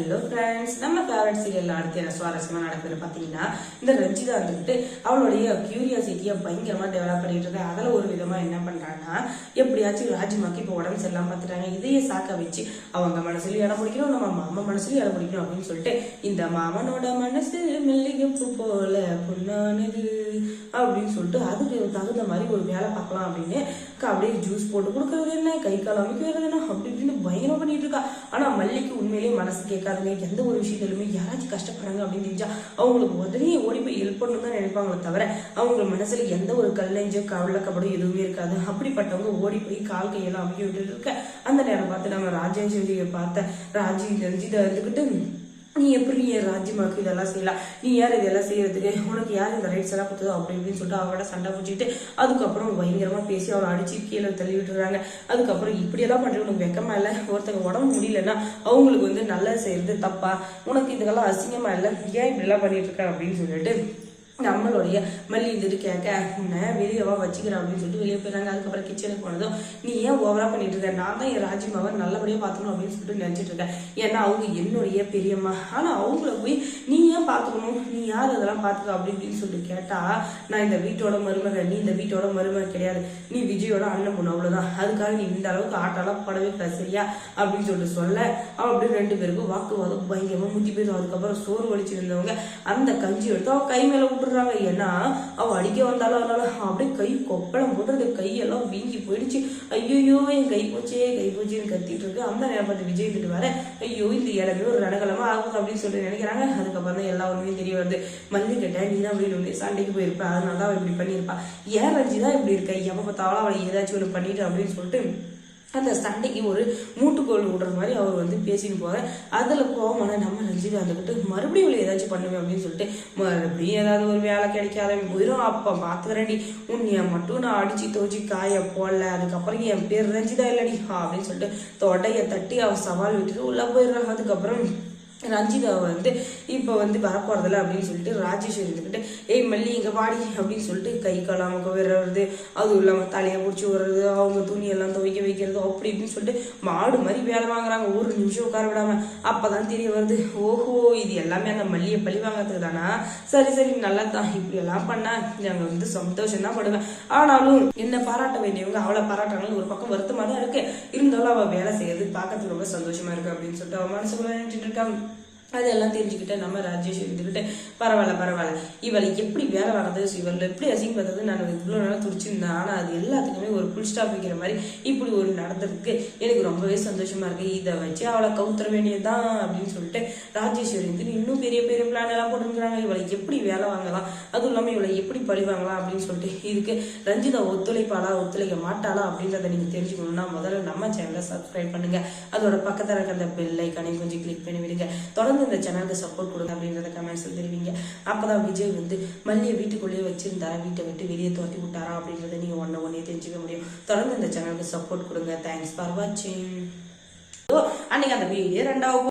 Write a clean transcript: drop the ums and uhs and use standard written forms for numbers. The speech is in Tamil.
ஹலோ ஃப்ரெண்ட்ஸ், நம்ம ஃபேவரட் சீரியல்ல அடுத்து என்ன சுவாரஸ்யமா நடக்குது பாத்தீங்கன்னா, இந்த ரஞ்சிதா வந்துட்டு அவளுடைய கியூரியாசிட்டியை பயங்கரமா டெவலப் பண்ணிட்டு இருக்க. அதுல ஒரு விதமா என்ன பண்றாங்கன்னா, எப்படியாச்சும் ராஜிமாக்கு இப்ப உடம்பு சரியில்லாம பாத்துட்டாங்க, இதையே சாக்க வச்சு அவங்க மனசுலயும் இடம் பிடிக்கணும், நம்ம மாமா மனசுலயும் இடம் பிடிக்கணும் அப்படின்னு சொல்லிட்டு, இந்த மாமனோட மனசு மெல்லிகப்பு போல பொண்ணானது அப்படின்னு சொல்லிட்டு அதுக்கு தகுந்த மாதிரி ஒரு வேலை பார்க்கலாம் அப்படின்னு அப்படியே ஜூஸ் போட்டு கொடுக்கறது என்ன, கை கால் அமைக்கிறது என்ன, அப்படி இப்படின்னு பயங்கரம் பண்ணிட்டு இருக்கா. ஆனா மல்லிக்கு உண்மையிலேயே மனசு கேட்காதுங்க. எந்த ஒரு விஷயத்திலுமே யாராச்சும் கஷ்டப்படுறாங்க அப்படின்னு தெரிஞ்சா அவங்களுக்கு உடனே ஓடி போய் ஹெல்ப் பண்ணணும் தான் நினைப்பாங்களே தவிர அவங்க மனசுல எந்த ஒரு கல்லஞ்சோ கவலைக்கப்படும் எதுவுமே இருக்காது. அப்படிப்பட்டவங்க ஓடி போய் கால் கையெல்லாம் அமைக்க விட்டுட்டு இருக்க. அந்த நேரம் பார்த்து நம்ம ராஜேஸ்வரியை பார்த்த ரஞ்சிதா இருந்துக்கிட்டு, நீ எப்படி என் ராஜ்யமாக்கு இதெல்லாம் செய்யலாம், நீ யார் இதெல்லாம் செய்யறதுக்கு, உனக்கு யார் இந்த ரைட்ஸ் எல்லாம் கொடுத்ததோ அப்படி இப்படின்னு சொல்லிட்டு அவங்களோட சண்டை பிடிச்சிட்டு அதுக்கப்புறம் பயங்கரமா பேசி அவளை அடிச்சு கீழே தள்ளி விட்டுறாங்க. அதுக்கப்புறம் இப்படியெல்லாம் பண்றது உனக்கு வெக்கமா இல்லை, ஒருத்தங்க உடம்பு முடியலன்னா அவங்களுக்கு நல்லது செய்யறது தப்பா, உனக்கு இதுக்கெல்லாம் அசிங்கமா இல்லை, ஏன் இப்படி எல்லாம் பண்ணிட்டு இருக்க அப்படின்னு சொல்லிட்டு நம்மளுடைய மல்லி இருந்துட்டு கேட்க, உன்னை வெளியவா வச்சுக்கிறேன் அப்படின்னு சொல்லிட்டு வெளியே போயிறாங்க. அதுக்கப்புறம் கிச்சனுக்கு போனதும், நீ ஏன் ஓவரா பண்ணிட்டு இருக்க, நான் தான் என் ராஜிமாவை நல்லபடியா பாத்துக்கணும் அப்படின்னு சொல்லிட்டு நினைச்சிட்டு இருக்கேன். ஏன்னா அவங்க என்னுடைய பெரியம்மா, ஆனா அவங்கள போய் நீ ஏன் பாத்துக்கணும், நீ யார் அதெல்லாம் பாத்துக்க அப்படி இப்படின்னு சொல்லிட்டு கேட்டா, நான் இந்த வீட்டோட மருமக, நீ இந்த வீட்டோட மருமக கிடையாது, நீ விஜயோட அண்ணன் பொண்ணு, அவ்வளவுதான், அதுக்காக நீ இந்த அளவுக்கு ஆட்டாலாம் படவே சரியா அப்படின்னு சொல்லிட்டு சொல்ல, அப்படி ரெண்டு பேருக்கும் வாக்குவாதம் பயங்கரமா முத்தி போயிடும். அதுக்கப்புறம் சோறு வலிச்சு இருந்தவங்க அந்த கஞ்சி எடுத்து அவ கை மேல விட்டுறாங்க. ஏன்னா அவ அடிக்க வந்தாலும் அதனால அப்படியே கை கொப்பளம் போட்டு கையெல்லாம் வீங்கி போயிடுச்சு. ஐயோ என் கை போச்சேன்னு கத்திட்டு இருக்கு. அந்த நேரம் பார்த்து விஜய் வந்துட்டு வர, ஐயோ இந்த இடமே ஒரு ரணகலமா ஆகுது அப்படின்னு சொல்லிட்டு நினைக்கிறாங்க. அதுக்கப்புறம் தான் எல்லா உண்மையும் தெரிய வருது. மல்லி கேட்ட, நீ தான் அப்படின்னு சண்டைக்கு போயிருப்ப, அதனால தான் அவ இப்படி பண்ணியிருப்பா, ஏன் ரஞ்சிதான் இப்படி இருக்க, எப்ப பார்த்தாலும் அவளை ஏதாச்சும் ஒன்று பண்ணிட்டு அப்படின்னு சொல்லிட்டு அந்த சண்டைக்கு ஒரு மூட்டுக்கோள் விடுற மாதிரி அவர் பேசின்னு போற. அதுல கோவமான நம்ம ரஞ்சிதா வந்துக்கிட்டு மறுபடியும் ஏதாச்சும் பண்ணுவேன் அப்படின்னு சொல்லிட்டு மறுபடியும் ஏதாவது ஒரு வேலை கிடைக்காத போயிடும். அப்ப பாத்துக்கிறேன்டி, உன்னைய மட்டும் நான் அடிச்சு தோச்சி காய போடல, அதுக்கப்புறம் என் பேர் ரஞ்சிதா இல்லடி அப்படின்னு சொல்லிட்டு தொடைய தட்டி அவ சவால் விட்டுட்டு உள்ள போயிடுறாங்க. அதுக்கப்புறம் ரஞ்சிதா இப்ப வரப்போறதில்ல அப்படின்னு சொல்லிட்டு ராஜேஸ்வரி இருந்துக்கிட்டு, ஏய் மல்லி இங்க வாடி அப்படின்னு சொல்லிட்டு கை காலாம விடுறது, அதுவும் இல்லாம தலையை பிடிச்சி விடுறது, அவங்க துணியெல்லாம் துவைக்க வைக்கிறது, அப்படி இப்படின்னு சொல்லிட்டு மாடு மாதிரி வேலை வாங்குறாங்க. ஒரு நிமிஷம் உட்கார விடாம. அப்பதான் தெரிய வருது, ஓஹோ இது எல்லாமே அந்த மல்லியை பழி வாங்கறதுக்கு தானா, சரி நல்லா தான், இப்படி எல்லாம் பண்ணா நாங்க சந்தோஷம் தான் படுவேன். ஆனாலும் என்ன பாராட்ட வேண்டியவங்க அவளை பாராட்டாங்களும் ஒரு பக்கம் வருத்தமா தான் இருக்கு. இருந்தாலும் அவ வேலை செய்யறது பார்க்கறதுக்கு ரொம்ப சந்தோஷமா இருக்கு அப்படின்னு சொல்லிட்டு அவ மனசுக்குள்ள நினைச்சிட்டு இருக்காங்க. அதெல்லாம் தெரிஞ்சுக்கிட்ட நம்ம ராஜேஸ்வரி இருந்துக்கிட்டு, பரவாயில்ல இவளை எப்படி வேலை வாங்குறது, இவளை எப்படி அசிங்கப்படுறது, நான் இவ்வளோ நாளாக துடிச்சிருந்தேன், ஆனால் அது எல்லாத்துக்குமே ஒரு புல் ஸ்டாப் வைக்கிற மாதிரி இப்படி ஒரு நடந்திருக்கு, எனக்கு ரொம்பவே சந்தோஷமா இருக்கு, இதை வச்சு அவளை கவுத்துற வேண்டியதுதான் அப்படின்னு சொல்லிட்டு ராஜேஸ்வரி இன்னும் பெரிய பிளான் எல்லாம் போட்டுருக்குறாங்க. இவளை எப்படி வேலை வாங்கலாம், அதுவும் இல்லாமல் இவளை எப்படி பழி வாங்கலாம் அப்படின்னு சொல்லிட்டு. இதுக்கு ரஞ்சிதா ஒத்துழைப்பாளா ஒத்துழைக்க மாட்டாளா அப்படின்றத நீங்க தெரிஞ்சுக்கணும்னா முதல்ல நம்ம சேனலை சப்ஸ்கிரைப் பண்ணுங்க, அதோட பக்கத்தில் இருக்க அந்த பெல் ஐக்கானை கொஞ்சம் கிளிக் பண்ணி விடுங்க. தொடர்ந்து இந்த சேனலுக்கு சப்போர்ட் கொடுங்க அப்படின்றத கமெண்ட்ஸ் தெரிவிங்க. அப்பதான் விஜய் மல்லியை வீட்டுக்குள்ளேயே வச்சிருந்தா, வீட்டை விட்டு வெளியே தோட்டி விட்டாரா அப்படின்றத நீங்க ஒன்னே தெரிஞ்சுக்க முடியும். தொடர்ந்து இந்த சேனலுக்கு சப்போர்ட் கொடுங்க. தேங்க்ஸ் ஃபார் வாட்சிங். அன்னைக்கு அந்த வீடியோ 2